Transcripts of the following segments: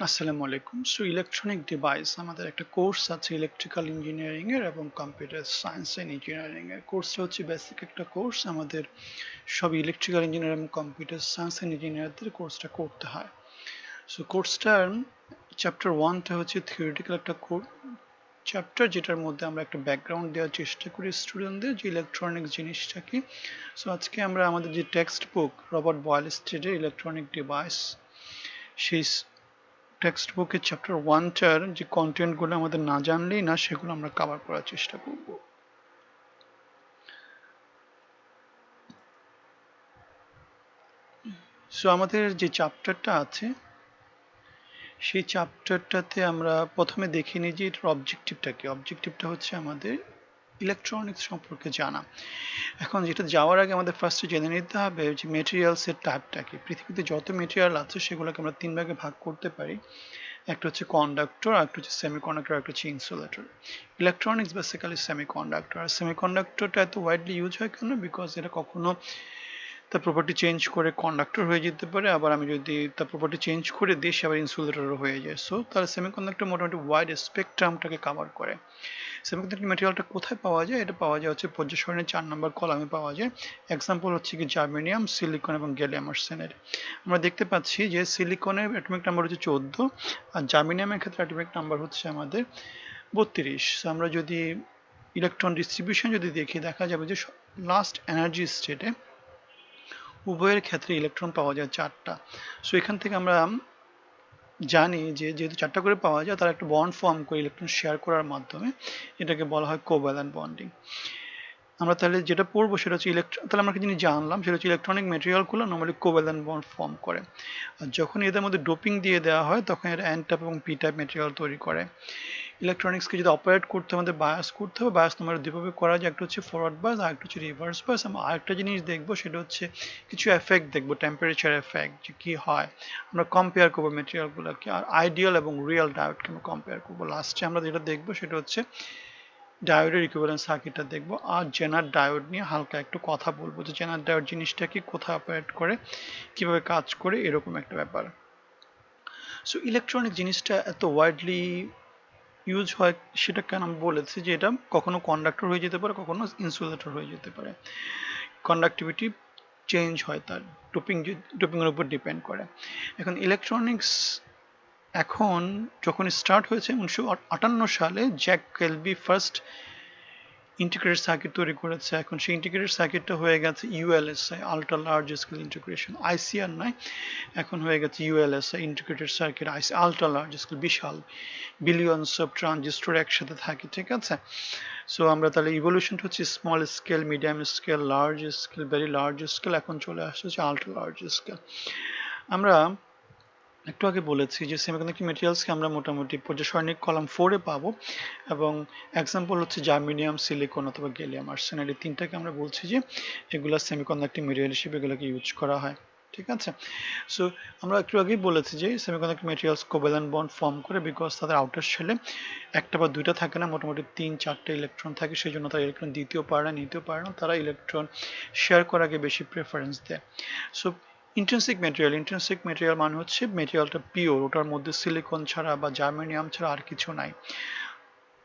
আসসালামু আলাইকুম। Electronic device আমাদের একটা কোর্স আছে ইলেকট্রিক্যাল ইঞ্জিনিয়ারিং এর এবং কম্পিউটার সায়েন্স এন্ড ইঞ্জিনিয়ারিং এর। কোর্সটা হচ্ছে বেসিক একটা কোর্স। আমাদের সব ইলেকট্রিক্যাল ইঞ্জিনিয়ার এবং কম্পিউটার সায়েন্স এন্ড ইঞ্জিনিয়ারদের কোর্সটা করতে হয়। কোর্সটার চ্যাপ্টার 1টা হচ্ছে থিওরিটিক্যাল একটা চ্যাপ্টার, যেটার মধ্যে আমরা একটা ব্যাকগ্রাউন্ড দেওয়ার চেষ্টা করি স্টুডেন্টদের যে ইলেকট্রনিক জিনিসটা কি। আজকে আমরা আমাদের যে টেক্সট বুক রবার্ট বয়েলস্টেডের ইলেকট্রনিক ডিভাইস, সেই টেক্সট বুকের চ্যাপ্টার 1টার যে কন্টেন্টগুলো আমাদের না জানলেই না, সেগুলো আমরা কভার করার চেষ্টা করব। আমাদের যে চ্যাপ্টারটা আছে সেই চ্যাপ্টারটাতে আমরা প্রথমে দেখে নিই যে এটার অবজেক্টিভটা কি। অবজেক্টিভটা হচ্ছে আমাদের ইলেকট্রনিক্স সম্পর্কে জানা। এখন যেটা যাওয়ার আগে আমাদের ফার্স্টে জেনে নিতে হবে যে মেটেরিয়ালসের টাইপটা কি। পৃথিবীতে যত মেটেরিয়াল আছে সেগুলোকে আমরা 3 ভাগে ভাগ করতে পারি। একটা হচ্ছে কন্ডাক্টর, একটা হচ্ছে সেমিকন্ডাক্টর, একটা হচ্ছে ইনসুলেটর। Electronics basically semiconductor. আর সেমিকন্ডাক্টরটা এত ওয়াইডলি ইউজ হয় কেন? বিকজ এটা কখনো তার প্রপার্টি চেঞ্জ করে কন্ডাক্টর হয়ে যেতে পারে, আবার আমি যদি তার প্রপার্টি চেঞ্জ করে দিই সে আবার ইনসুলেটরও হয়ে যায়। তাহলে সেমিকন্ডাক্টর মোটামুটি ওয়াইড স্পেকট্রামটাকে কভার করে। সেমিকন্ডাক্টর ম্যাটেরিয়ালটা কোথায় পাওয়া যায়? এটা পাওয়া যায় হচ্ছে পর্যায় সারণীর 4 নম্বর কলামে পাওয়া যায়। এক্সাম্পল হচ্ছে কি জার্মেনিয়াম, সিলিকন এবং গ্যালিয়াম আর্সেনাইড। আমরা দেখতে পাচ্ছি যে সিলিকনের অ্যাটমিক নাম্বার হচ্ছে 14, আর জার্মেনিয়ামের ক্ষেত্রে অ্যাটমিক নাম্বার হচ্ছে আমাদের 32। আমরা যদি ইলেকট্রন ডিস্ট্রিবিউশন যদি দেখি, দেখা যাবে যে লাস্ট এনার্জি স্টেটে উভয়ের ক্ষেত্রে ইলেকট্রন পাওয়া যায় 4টা। এখান থেকে আমরা জানি যে যেহেতু 4টা করে পাওয়া যায়, তারা একটা বন্ড ফর্ম করে ইলেকট্রন শেয়ার করার মাধ্যমে, এটাকে বলা হয় কোভ্যালেন্ট বন্ডিং। আমরা তাহলে যেটা পড়বো সেটা হচ্ছে তাহলে আমরা একটা জিনিস জানলাম, সেটা হচ্ছে ইলেকট্রনিক ম্যাটেরিয়ালগুলো নর্মালি কোভ্যালেন্ট বন্ড ফর্ম করে। আর যখন এদের মধ্যে ডোপিং দিয়ে দেওয়া হয় তখন এরা এন টাইপ এবং পি টাইপ ম্যাটেরিয়াল তৈরি করে। ইলেকট্রনিক্সকে যদি অপারেট করতে আমাদের বায়াস করতে হবে, বায়াস নম্বর দুইভাবে করা যায়। একটা হচ্ছে ফরওয়ার্ড বায়াস, আর একটা হচ্ছে রিভার্স বায়াস। আমরা আরেকটা জিনিস দেখবো, সেটা হচ্ছে কিছু এফেক্ট দেখবো, টেম্পারেচার এফেক্ট যে কি হয়। আমরা কম্পেয়ার করবো ম্যাটেরিয়ালগুলোকে, আর আইডিয়াল এবং রিয়েল ডায়োডকে আমরা কম্পেয়ার করবো। লাস্টে আমরা যেটা দেখবো সেটা হচ্ছে ডায়োডের ইকুইভ্যালেন্ট সার্কিটটা দেখবো, আর জেনার ডায়োড নিয়ে হালকা একটু কথা বলবো যে জেনার ডায়োড জিনিসটা কি, কোথায় অপারেট করে, কিভাবে কাজ করে, এরকম একটা ব্যাপার। ইলেকট্রনিক জিনিসটা এত ওয়াইডলি ইউজ হয় সেটা কেন আমি বলেছি যে এটা কখনো কন্ডাক্টর হয়ে যেতে পারে, কখনো ইনসুলেটর হয়ে যেতে পারে। কন্ডাক্টিভিটি চেঞ্জ হয়, তার ডোপিং এর উপর ডিপেন্ড করে। এখন ইলেকট্রনিক্স এখন যখন স্টার্ট হয়েছে 1958 সালে, Jack Kilby first integrated circuit তৈরি করেছে। এখন সেই ইন্টিগ্রেটেড সার্কিটটা হয়ে গেছে ULSI, ultra large scale integration. আইসিআর নয়, এখন হয়ে গেছে ULSI, integrated circuit IC, ultra large scale, বিশাল বিলিয়নস অফ ট্রানজিস্টর একসাথে থাকে, ঠিক আছে। আমরা তাহলে ইভলিউশনটা হচ্ছে small scale, medium scale, large scale, very large scale, এখন চলে আসছে হচ্ছে আল্ট্রা লার্জ স্কেল। আমরা একটু আগে বলেছি যে সেমিকন্ডাক্টর ম্যাটেরিয়ালসকে আমরা মোটামুটি পর্যায় সারণিক কলাম 4-এ পাবো, এবং এক্সাম্পল হচ্ছে জার্মেনিয়াম, সিলিকন অথবা গ্যালিয়াম আর্সেনাইড। এই তিনটাকে আমরা বলছি যে এগুলা সেমিকন্ডাক্টর ম্যাটেরিয়াল হিসেবে এগুলোকে ইউজ করা হয়, ঠিক আছে। সো আমরা একটু আগেই বলেছি যে semiconductor materials covalent bond form করে, বিকজ তাদের আউটার শেলে একটা বা দুইটা থাকে না, মোটামুটি 3-4টে ইলেকট্রন থাকে। সেই জন্য তারা ইলেকট্রন দিতেও পারে না, নিতেও পারে না, তারা ইলেকট্রন শেয়ার করাকে বেশি প্রেফারেন্স দেয়। সো ইন্ট্রিনসিক ম্যাটেরিয়াল মানে হচ্ছে ম্যাটেরিয়ালটা পিওর, ওটার মধ্যে সিলিকন ছাড়া বা জার্মেনিয়াম ছাড়া আর কিছু নাই।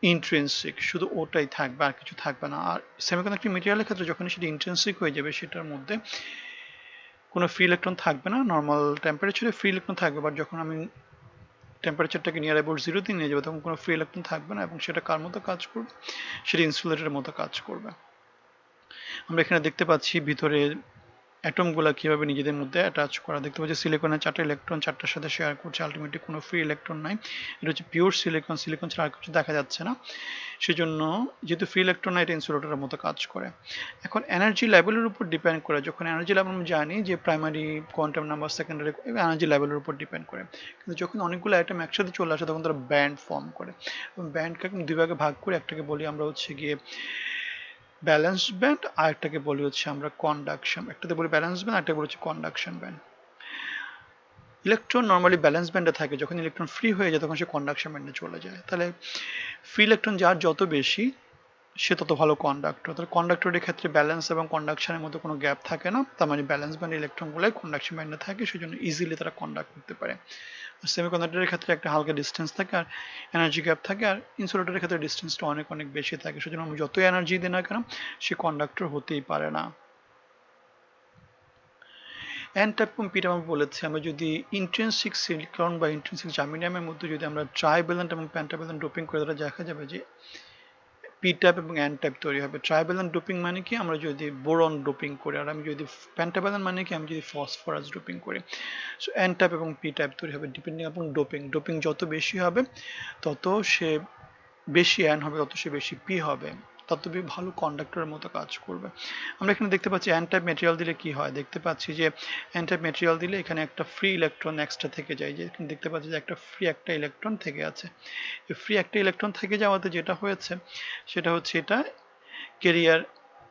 ইন্ট্রিনসিক শুধু ওটাই থাকবে, আর কিছু থাকবে না। আর সেমিকন্ডাক্টর ম্যাটেরিয়ালের ক্ষেত্রে যখন সেটা ইন্ট্রিনসিক হয়ে যাবে, সেটার মধ্যে কোনো ফ্রি ইলেকট্রন থাকবে না। নর্মাল টেম্পারেচারে ফ্রি ইলেকট্রন থাকবে, বাট যখন আমি টেম্পারেচারটাকে নিয়ার অ্যাবাউট 0-তে নিয়ে যাবে তখন কোনো ফ্রি ইলেকট্রন থাকবে না, এবং সেটা কার মতো কাজ করবে? সেটা ইনসুলেটরের মতো কাজ করবে। আমরা এখানে দেখতে পাচ্ছি ভিতরে অ্যাটমগুলো কিভাবে নিজেদের মধ্যে অ্যাটাচ করা। দেখতে পাচ্ছি সিলিকনের 4টা ইলেকট্রন 4টার সাথে শেয়ার করছে, আলটিমেটলি কোনো ফ্রি ইলেকট্রন নাই। এটা হচ্ছে পিওর সিলিকন, সিলিকন ছাড়া আর কিছু দেখা যাচ্ছে না। সেজন্য যেহেতু ফ্রি ইলেকট্রন নাই, এটা ইনসুলেটরের মতো কাজ করে। এখন এনার্জি লেভেলের উপর ডিপেন্ড করে, যখন এনার্জি লেভেল আমরা জানি যে primary, quantum number, secondary, energy লেভেলের উপর ডিপেন্ড করে। কিন্তু যখন অনেকগুলো অ্যাটম একসাথে চলে আসে তখন তারা ব্যান্ড ফর্ম করে, এবং ব্যান্ডকে দুই ভাগে ভাগ করে, একটাকে বলি আমরা হচ্ছে গিয়ে ব্যালেন্সড ব্যান্ড, আর একটাকে বলি হচ্ছে আমরা কন্ডাকশন। একটাতে বলি ব্যালেন্স ব্যান্ড, আরেকটা বলি হচ্ছে conduction band. Electron normally balance ব্যান্ডে থাকে, যখন ইলেকট্রন ফ্রি হয়ে যায় তখন সে কন্ডাকশন ব্যান্ডে চলে যায়। তাহলে ফ্রি ইলেকট্রন যার যত বেশি, সে তত ভালো কন্ডাক্টর। তাহলে কন্ডাক্টরের ক্ষেত্রে ব্যালেন্স এবং কন্ডাকশনের মধ্যে কোনো গ্যাপ থাকে না, তার মানে ব্যালেন্স ব্যান্ড ইলেকট্রনগুলোই কন্ডাকশন ব্যান্ডে থাকে, সেজন্য ইজিলি তারা কন্ডাক্ট করতে পারে। সেমিকন্ডাক্টরের ক্ষেত্রে একটা হালকা ডিস্টেন্স থাকে আর এনার্জি গ্যাপ থাকে, আর ইনসুলেটরের ক্ষেত্রে ডিস্টেন্সটা অনেক অনেক বেশি থাকে, সেজন্য আমি যতই এনার্জি দিই না কেন সে কন্ডাক্টর হতেই পারে না। এন টাইপ এবং পি টাইপ আমি বলেছি, আমরা যদি ইন্ট্রিনসিক সিলিকন বা ইন্ট্রিনসিক জার্মেনিয়ামের মধ্যে যদি আমরা ট্রাইভ্যালেন্ট এবং পেন্টাভ্যালেন্ট ডোপিং করে, তাহলে দেখা যাবে যে পি টাইপ এবং এন টাইপ তৈরি হবে। ট্রাইভ্যালেন্ট ডোপিং মানে কি, আমরা যদি বোরন ডোপিং করি, আর আমি যদি পেন্টাভ্যালেন্ট মানে কি, আমি যদি ফসফরাস ডোপিং করি। সো এন টাইপ এবং পি টাইপ তৈরি হবে ডিপেন্ডিং আপন ডোপিং। ডোপিং যত বেশি হবে তত সে বেশি এন হবে, তত সে বেশি পি হবে, তত ভালো কন্ডাক্টরের মতো কাজ করবে। আমরা এখানে দেখতে পাচ্ছি এন টাইপ মেটেরিয়াল দিলে কি হয়, দেখতে পাচ্ছি যে এন টাইপ মেটেরিয়াল দিলে এখানে একটা ফ্রি ইলেকট্রন এক্সট্রা থেকে যায়, যে এখানে দেখতে পাচ্ছি যে একটা ফ্রি একটা ইলেকট্রন থেকে আছে। ফ্রি একটা ইলেকট্রন থেকে যাওয়াতে যেটা হয়েছে সেটা হচ্ছে এটা কেরিয়ার,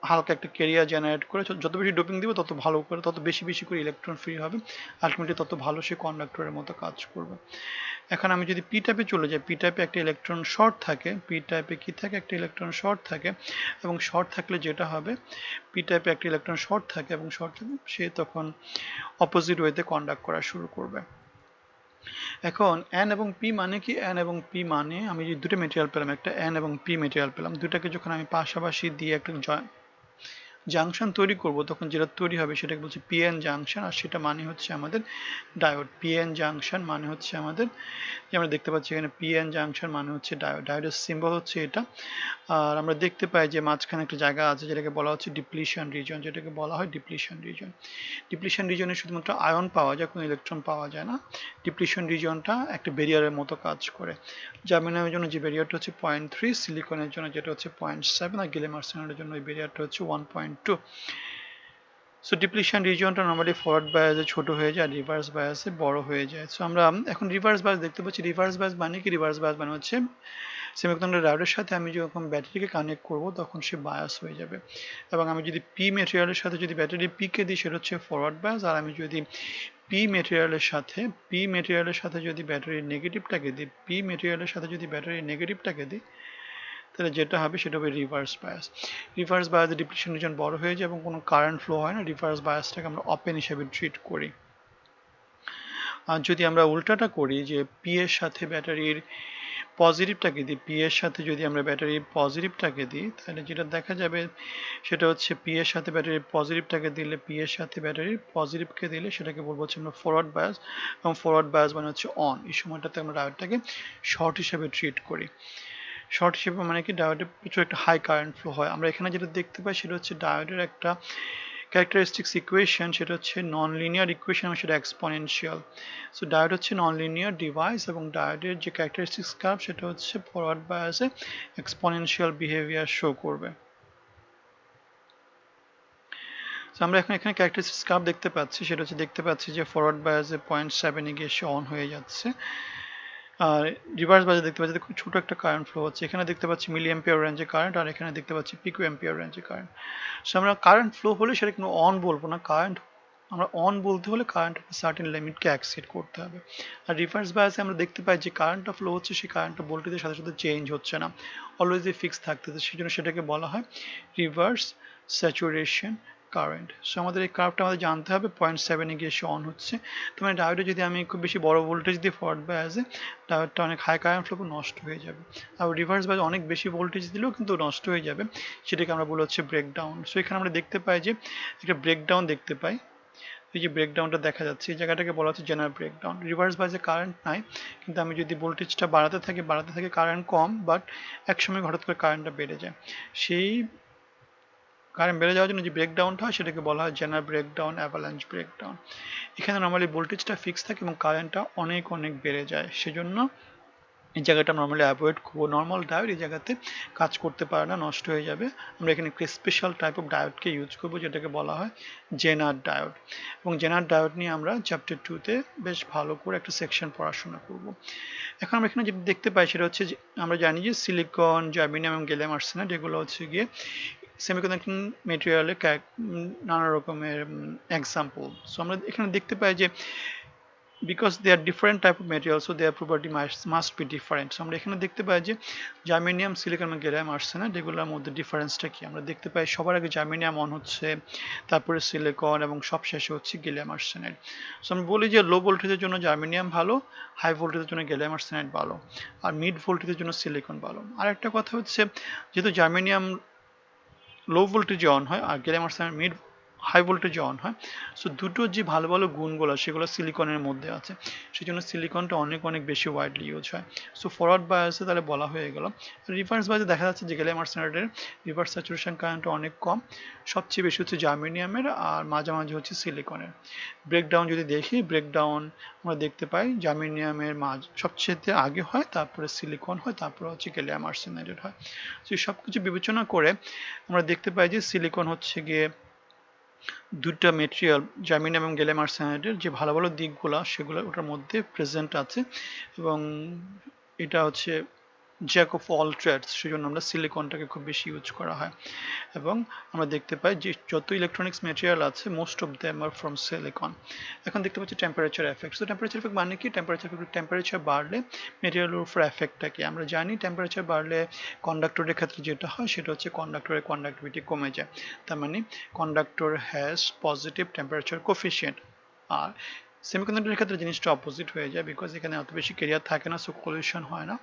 হালকা একটা কেরিয়ার জেনারেট করে, যত বেশি ডোপিং দিবে তত ভালো করে, তত বেশি বেশি করে ইলেকট্রন ফ্রি হবে, আলটিমেটলি তত ভালো সে কন্ডাক্টরের মতো কাজ করবে। এখন আমি যদি পি টাইপে চলে যাই, পি টাইপে একটা ইলেকট্রন শর্ট থাকে, পি টাইপে কি থাকে, একটা ইলেকট্রন শর্ট থাকে, এবং শর্ট থাকলে যেটা হবে, পি টাইপে একটা ইলেকট্রন শর্ট থাকে এবং শর্ট থাকে, সে তখন অপোজিট ওয়েতে কন্ডাক্ট করা শুরু করবে। এখন এন এবং পি মানে কি, এন এবং পি মানে আমি যে দুটো মেটেরিয়াল পেলাম, একটা এন এবং পি মেটেরিয়াল পেলাম, দুটাকে যখন আমি পাশাপাশি দিয়ে একটা জাংশন তৈরি করব, তখন যেটা তৈরি হবে সেটাকে বলছি পিএন জাংশন, আর সেটা মানে হচ্ছে আমাদের ডায়োড। পিএন জাংশন মানে হচ্ছে আমাদের, যে আমরা দেখতে পাচ্ছি এখানে পিএন জাংশন মানে হচ্ছে ডায়োড, ডায়োডের সিম্বল হচ্ছে এটা। আর আমরা দেখতে পাই যে মাঝখানে একটা জায়গা আছে যেটাকে বলা হচ্ছে ডিপ্লিশন রিজন, যেটাকে বলা হয় ডিপ্লিশন রিজন। ডিপ্লিশন রিজনে শুধুমাত্র আয়ন পাওয়া যায়, কোনো ইলেকট্রন পাওয়া যায় না। ডিপ্লিশন রিজনটা একটা ব্যারিয়ারের মতো কাজ করে। জার্মেনিয়ামের জন্য যে ব্যারিয়ারটা হচ্ছে 0.3, সিলিকনের জন্য যেটা হচ্ছে 0.7, আর গ্যালিয়াম আর্সেনাইডের জন্য ওই ব্যারিয়ারটা হচ্ছে 1.2। সো ডিপ্লিশন রিজিয়নটা নর্মালি ফরওয়ার্ড বায়াসে ছোট হয়ে যায়, রিভার্স বায়াসে বড় হয়ে যায়। সো আমরা এখন রিভার্স বায়াস দেখতে পাচ্ছি। রিভার্স বায়াস মানে কি, রিভার্স বায়াস মানে হচ্ছে সেমিকন্ডাক্টর ডায়োডের সাথে আমি যখন ব্যাটারিকে কানেক্ট করব তখন সে বায়াস হয়ে যাবে, এবং আমি যদি পি মেটেরিয়ালের সাথে যদি ব্যাটারি পি কে দিই সেটা হচ্ছে ফরওয়ার্ড বায়াস, আর আমি যদি পি মেটেরিয়ালের সাথে যদি ব্যাটারির নেগেটিভটাকে দিই, পি মেটেরিয়ালের সাথে যদি ব্যাটারির নেগেটিভটাকে দিই, তাহলে যেটা হবে সেটা হবে রিভার্স বায়াস। রিভার্স বায়াসে ডিপ্লিশন রিজন বড় হয়ে যায় এবং কোনো কারেন্ট ফ্লো হয় না, রিভার্স বায়াসটাকে আমরা ওপেন হিসেবে ট্রিট করি। আর যদি আমরা উল্টাটা করি, যে পি এর সাথে ব্যাটারির পজিটিভটাকে দিই, পি এর সাথে যদি আমরা ব্যাটারির পজিটিভটাকে দিই, তাহলে যেটা দেখা যাবে সেটা হচ্ছে পি এর সাথে ব্যাটারির পজিটিভটাকে দিলে, পি এর সাথে ব্যাটারির পজিটিভকে দিলে সেটাকে বলবো হচ্ছে আমরা ফরওয়ার্ড বায়াস, এবং ফরওয়ার্ড বায়াস মানে হচ্ছে অন। এই সময়টাতে আমরা ডায়োডটাকে শর্ট হিসেবে ট্রিট করি। শর্ট হিসেবে মানে কি, ডায়োডের প্রচুর একটা হাই কারেন্ট ফ্লো হয়। আমরা এখানে যেটা দেখতে পাই সেটা হচ্ছে ডায়োডের একটা ক্যারেক্টারিস্টিক্স ইকুয়েশন, সেটা হচ্ছে নন লিনিয়ার ইকুয়েশন এবং সেটা এক্সপোনেনশিয়াল। সো ডায়োড হচ্ছে নন লিনিয়ার ডিভাইস, এবং ডায়োডের যে ক্যারেক্টারিস্টিক্স কার্ভ সেটা হচ্ছে ফরওয়ার্ড বায়াসে এক্সপোনেনশিয়াল বিহেভিয়ার শো করবে। সো আমরা এখন এখানে ক্যারেক্টারিস্টিক্স কার্ভ দেখতে পাচ্ছি, সেটা হচ্ছে দেখতে পাচ্ছি যে ফরওয়ার্ড বায়াসে 0.7 গিয়ে সে অন হয়ে যাচ্ছে, আর রিভার্স বাজে দেখতে পাচ্ছি খুব ছোট একটা কারেন্ট ফ্লো হচ্ছে। এখানে দেখতে পাচ্ছি মিলি এম্পিয়ার রেঞ্জে কারেন্ট, আর এখানে দেখতে পাচ্ছি পিকো এম্পিয়ার রেঞ্জে কারেন্ট। সো আমরা কারেন্ট ফ্লো হলে সেটা কিন্তু অন বলবো না, কারেন্ট আমরা অন বলতে হলে কারেন্ট একটা সার্টেন লিমিটকে অ্যাক্সেপ্ট করতে হবে। আর রিভার্স বায়াসে আমরা দেখতে পাই যে কারেন্টটা ফ্লো হচ্ছে, সেই কারেন্টটা ভোল্টেজের সাথে সাথে চেঞ্জ হচ্ছে না, অলওয়েজই ফিক্স থাকতেছে, সেই জন্য সেটাকে বলা হয় রিভার্স স্যাচুরেশন কারেন্ট। সো আমাদের এই কার্ভটা আমাদের জানতে হবে, 0.7 গিয়ে সে অন হচ্ছে। তো মানে ডায়োডে যদি আমি খুব বেশি বড় ভোল্টেজ দিয়ে ফরওয়ার্ড বায়াসে, ডায়োডটা অনেক হাই কারেন্ট ফ্লো নষ্ট হয়ে যাবে। আর রিভার্স বায়াসে অনেক বেশি ভোল্টেজ দিলেও কিন্তু নষ্ট হয়ে যাবে, সেটাকে আমরা বলে হচ্ছে ব্রেকডাউন। সো এখানে আমরা দেখতে পাই যে একটা ব্রেকডাউন দেখতে পাই, এই যে ব্রেকডাউনটা দেখা যাচ্ছে, এই জায়গাটাকে বলা হচ্ছে জেনারেল ব্রেকডাউন। রিভার্স বায়াসে কারেন্ট নাই, কিন্তু আমি যদি ভোল্টেজটা বাড়াতে থাকে কারেন্ট কম, বাট একসময় হঠাৎ করে কারেন্টটা বেড়ে যায়। সেই কারেন্ট বেড়ে যাওয়ার জন্য যে ব্রেকডাউনটা হয় সেটাকে বলা হয় জেনারেল ব্রেকডাউন, অ্যাভালাঞ্চ ব্রেকডাউন। এখানে নর্মালি ভোল্টেজটা ফিক্স থাকে এবং কারেন্টটা অনেক অনেক বেড়ে যায়, সেজন্য এই জায়গাটা নর্মালি অ্যাভয়েড করবো। নর্মাল ডায়োড এই জায়গাতে কাজ করতে পারে না, নষ্ট হয়ে যাবে। আমরা এখানে একটি স্পেশাল টাইপ অফ ডায়োডকে ইউজ করবো, যেটাকে বলা হয় জেনার ডায়োড। এবং জেনার ডায়োড নিয়ে আমরা চ্যাপ্টার 2-তে বেশ ভালো করে একটা সেকশন পড়াশোনা করব। এখন আমরা এখানে যেটা দেখতে পাই সেটা হচ্ছে যে আমরা জানি যে সিলিকন, জার্মেনিয়াম এবং গ্যালিয়াম আর্সেনাইড এগুলো হচ্ছে গিয়ে সেমিকন্ডাক্টিং মেটেরিয়ালের নানা রকমের এক্সাম্পল। সো আমরা এখানে দেখতে পাই যে because they are different type of material, so their property must be different. So আমরা এখানে দেখতে পাই যে জার্মেনিয়াম, সিলিকন এবং গ্যালিয়াম আর্সেনাইড এগুলোর মধ্যে ডিফারেন্সটা কি আমরা দেখতে পাই। সবার আগে জার্মেনিয়াম অন হচ্ছে, তারপরে সিলিকন এবং সবশেষে হচ্ছে গ্যালিয়াম আর্সেনাইড। সো আমি বলি যে লো ভোল্টেজের জন্য জার্মেনিয়াম ভালো, হাই ভোল্টেজের জন্য গ্যালিয়াম আর্সেনাইড ভালো, আর মিড ভোল্টেজের জন্য সিলিকন ভালো। আর একটা কথা হচ্ছে যেহেতু জার্মেনিয়াম লো ভোল্টেজে অন হয় আর গ্যালিয়াম আর্সেনাইড মিড হাই ভোল্টেজে অন হয়, সো দুটোর যে ভালো ভালো গুণগুলো সেগুলো সিলিকনের মধ্যে আছে, সেই জন্য সিলিকনটা অনেক অনেক বেশি ওয়াইডলি ইউজ হয়। সো ফরওয়ার্ড বায়াসে তাহলে বলা হয়ে গেল। রিভার্স বায়াসে দেখা যাচ্ছে যে গ্যালিয়াম আর্সেনাইডের রিভার্স স্যাচুরেশন কারেন্টটা অনেক কম, সবচেয়ে বেশি হচ্ছে জার্মেনিয়ামের আর মাঝামাঝি হচ্ছে সিলিকনের। ব্রেকডাউন যদি দেখি, ব্রেকডাউন আমরা দেখতে পাই জার্মেনিয়ামের সবচেয়ে আগে হয়, তারপরে সিলিকন হয়, তারপরে হচ্ছে গ্যালিয়াম আর্সেনাইডের হয়। তো সব কিছু বিবেচনা করে আমরা দেখতে পাই যে সিলিকন হচ্ছে গিয়ে দুটা মেটেরিয়াল জার্মেনিয়াম এবং গ্যালিয়াম আর্সেনাইডের যে ভালো ভালো দিকগুলো সেগুলো ওটার মধ্যে প্রেজেন্ট আছে, এবং এটা হচ্ছে জ্যাক অফ অল ট্রেডস, সেজন্য আমরা সিলিকনটাকে খুব বেশি ইউজ করা হয়। এবং আমরা দেখতে পাই যে যত ইলেকট্রনিক্স মেটেরিয়াল আছে most of them are from silicon. এখন দেখতে পাচ্ছি টেম্পারেচার এফেক্ট। তো টেম্পারেচার এফেক্ট মানে কি? টেম্পারেচার বাড়লে মেটেরিয়ালের উপর এফেক্টটা কি আমরা জানি। টেম্পারেচার বাড়লে কন্ডাক্টরের ক্ষেত্রে যেটা হয় সেটা হচ্ছে কন্ডাক্টরের কন্ডাক্টিভিটি কমে যায়, তার মানে conductor has positive temperature coefficient. আর সেমিকন্ডাক্টরের ক্ষেত্রে জিনিসটা অপোজিট হয়ে যায়, বিকজ এখানে অত বেশি ক্যারিয়ার থাকে না, সো পলিউশন হয় না।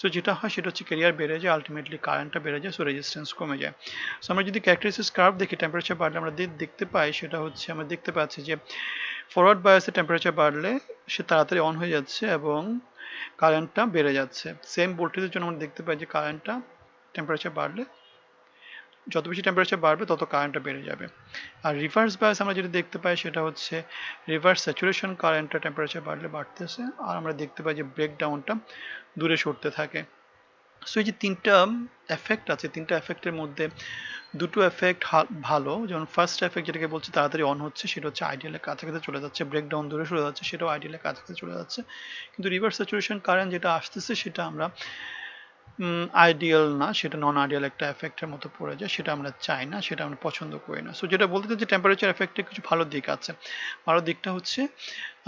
সো যেটা হয় সেটা হচ্ছে ক্যারিয়ার বেড়ে যায়, আলটিমেটলি কারেন্টটা বেড়ে যায়, সো রেজিস্ট্যান্স কমে যায়। সো আমরা যদি ক্যারেক্টারিস্টিক্স কার্ভ দেখি, টেম্পারেচার বাড়লে আমরা দেখতে পাই সেটা হচ্ছে আমরা দেখতে পাচ্ছি যে ফরওয়ার্ড বায়াসে টেম্পারেচার বাড়লে সে তাড়াতাড়ি অন হয়ে যাচ্ছে এবং কারেন্টটা বেড়ে যাচ্ছে। সেম ভোল্টেজের জন্য আমরা দেখতে পাই যে কারেন্টটা টেম্পারেচার বাড়লে যত বেশি টেম্পারেচার বাড়বে তত কারেন্টটা বেড়ে যাবে। আর রিভার্স বায়াস আমরা যেটা দেখতে পাই সেটা হচ্ছে রিভার্স স্যাচুরেশন কারেন্টটা টেম্পারেচার বাড়লে বাড়তেছে, আর আমরা দেখতে পাই যে ব্রেকডাউনটা দূরে সরতে থাকে। সো এই যে তিনটা এফেক্ট আছে, তিনটা এফেক্টের মধ্যে দুটো এফেক্ট ভালো, যেমন ফার্স্ট এফেক্ট যেটাকে বলছে তাড়াতাড়ি অন হচ্ছে সেটা হচ্ছে আইডিয়ালের কাছাকাছি চলে যাচ্ছে, ব্রেকডাউন দূরে সরে যাচ্ছে সেটাও আইডিয়ালের কাছাকাছি চলে যাচ্ছে। কিন্তু রিভার্স স্যাচুরেশন কারেন্ট যেটা আসতেছে সেটা আমরা আইডিয়াল না, সেটা নন আইডিয়াল একটা এফেক্টের মতো পড়ে যায়, সেটা আমরা চাই না, সেটা আমরা পছন্দ করি না। সো যেটা বলতে চাই যে টেম্পারেচার এফেক্টের কিছু ভালো দিক আছে। ভালো দিকটা হচ্ছে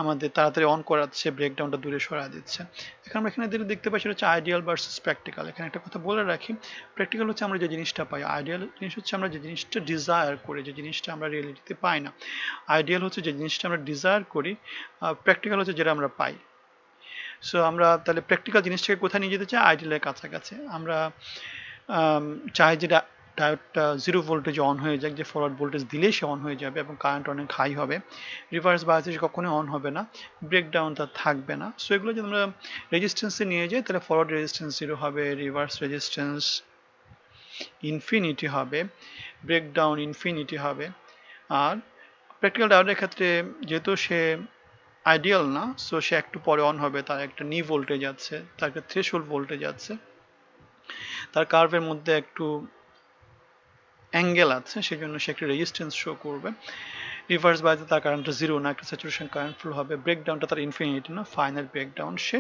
আমাদের তাড়াতাড়ি অন করাচ্ছে, ব্রেকডাউনটা দূরে সরা দিচ্ছে। এখন আমরা এখানে যেটা দেখতে পাই সেটা হচ্ছে আইডিয়াল ভার্সেস প্র্যাকটিক্যাল। এখানে একটা কথা বলে রাখি, প্র্যাকটিক্যাল হচ্ছে আমরা যে জিনিসটা পাই, আইডিয়াল জিনিস হচ্ছে আমরা যে জিনিসটা ডিজায়ার করি, যে জিনিসটা আমরা রিয়েলিটিতে পাই না। আইডিয়াল হচ্ছে যে জিনিসটা আমরা ডিজায়ার করি, প্র্যাকটিক্যাল হচ্ছে যেটা আমরা পাই। সো আমরা তাহলে প্র্যাকটিক্যাল জিনিসটাকে কোথায় নিয়ে যেতে চাই? আইডিয়ালের কাছাকাছি। আমরা চাই যে ডায়োডটা 0 ভোল্টেজে অন হয়ে যাক, যে ফরওয়ার্ড ভোল্টেজ দিলেই সে অন হয়ে যাবে এবং কারেন্ট অনেক হাই হবে। রিভার্স বায়াসে কখনোই অন হবে না, ব্রেকডাউনটা থাকবে না। সো এগুলো যদি আমরা রেজিস্ট্যান্সে নিয়ে যাই তাহলে ফরওয়ার্ড রেজিস্ট্যান্স 0 হবে, রিভার্স রেজিস্ট্যান্স ইনফিনিটি হবে, ব্রেকডাউন ইনফিনিটি হবে। আর প্র্যাকটিক্যাল ডায়োডের ক্ষেত্রে যেহেতু সে আইডিয়াল না, সো সে একটু পরে অন হবে, তার একটা নি ভোল্টেজ আছে, তার একটা থ্রেশহোল্ড ভোল্টেজ আছে, তার কার্ভের মধ্যে একটু অ্যাঙ্গেল আছে, সেই জন্য সে একটা রেজিস্ট্যান্স শো করবে। রিভার্স বায়াসে তার কারেন্টটা 0 না, একটা স্যাচুরেশন কারেন্ট ফ্লো হবে, ব্রেকডাউনটা তার ইনফিনিটি না, ফাইনাল ব্রেকডাউন সে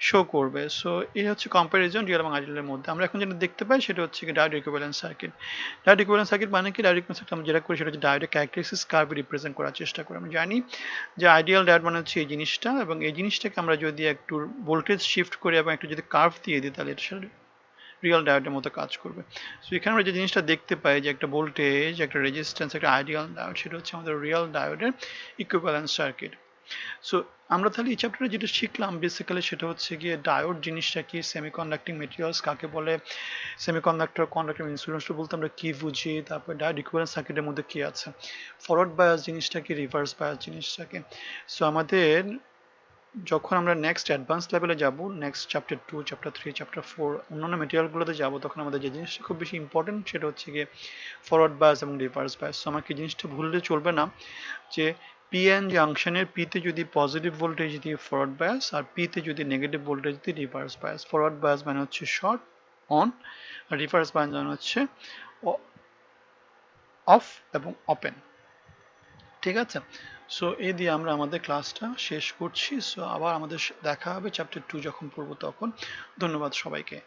শো করবে। সো এই হচ্ছে কম্প্যারিজন রিয়েল এবং আইডিয়ালের মধ্যে। আমরা এখন যেটা দেখতে পাই সেটা হচ্ছে diode equivalent circuit. Diode equivalent circuit মানে কি? ডায়োড ইকুইভ্যালেন্ট সার্কিট আমরা যেটা করি সেটা হচ্ছে ডায়োডের ক্যারেক্টারিস্টিক্স কার্ভ রিপ্রেজেন্ট করার চেষ্টা করি। আমরা জানি যে আইডিয়াল ডায়োড মানে হচ্ছে এই জিনিসটা, এবং এই জিনিসটাকে আমরা যদি একটু ভোল্টেজ শিফট করি এবং একটু যদি কার্ভ দিয়ে দিই তাহলে এটা রিয়েল ডায়োডের মতো কাজ করবে। সো এখানে আমরা যে জিনিসটা দেখতে পাই যে একটা ভোল্টেজ, একটা রেজিস্ট্যান্স, একটা আইডিয়াল ডায়োড, সেটা হচ্ছে আমাদের রিয়েল ডায়োডের ইকুইভ্যালেন্ট সার্কিট। সো আমরা তাহলে এই চ্যাপ্টারে যেটা শিখলাম বেসিক্যালি সেটা হচ্ছে গিয়ে ডায়োড জিনিসটা কি, সেমিকন্ডাক্টিং মেটেরিয়ালস কাকে বলে, সেমিকন্ডাক্টর, কন্ডাক্টর, ইনসুলেন্স বলতে আমরা কি বুঝি, তারপর ডায়োড ইকুইভ্যালেন্ট সার্কিটের মধ্যে কি আছে, ফরওয়ার্ড বায়াস জিনিসটা কি, রিভার্স বায়াস জিনিসটা কি। সো আমাদের যখন আমরা নেক্সট অ্যাডভান্স লেভেলে যাব, নেক্সট চ্যাপ্টার 2, চ্যাপ্টার 3, চ্যাপ্টার 4 অন্যান্য মেটেরিয়ালগুলোতে যাব, তখন আমাদের যে জিনিসটা খুব বেশি ইম্পর্টেন্ট সেটা হচ্ছে গিয়ে ফরওয়ার্ড বায়াস এবং রিভার্স বায়াস। সো আমাকে জিনিসটা ভুললে চলবে না যে পিএন জাংশনের পিতে যদি পজিটিভ ভোল্টেজ দিয়ে ফরওয়ার্ড বায়াস, আর পিতে যদি নেগেটিভ ভোল্টেজ দিয়ে রিভার্স বায়াস। ফরওয়ার্ড বায়াস মানে হচ্ছে শর্ট অন, আর রিভার্স বায়াস মানে হচ্ছে অফ এবং ওপেন। ঠিক আছে? সো এই দিয়ে আমরা আমাদের ক্লাসটা শেষ করছি। সো আবার আমাদের দেখা হবে চ্যাপ্টার 2 যখন পড়বো তখন। ধন্যবাদ সবাইকে।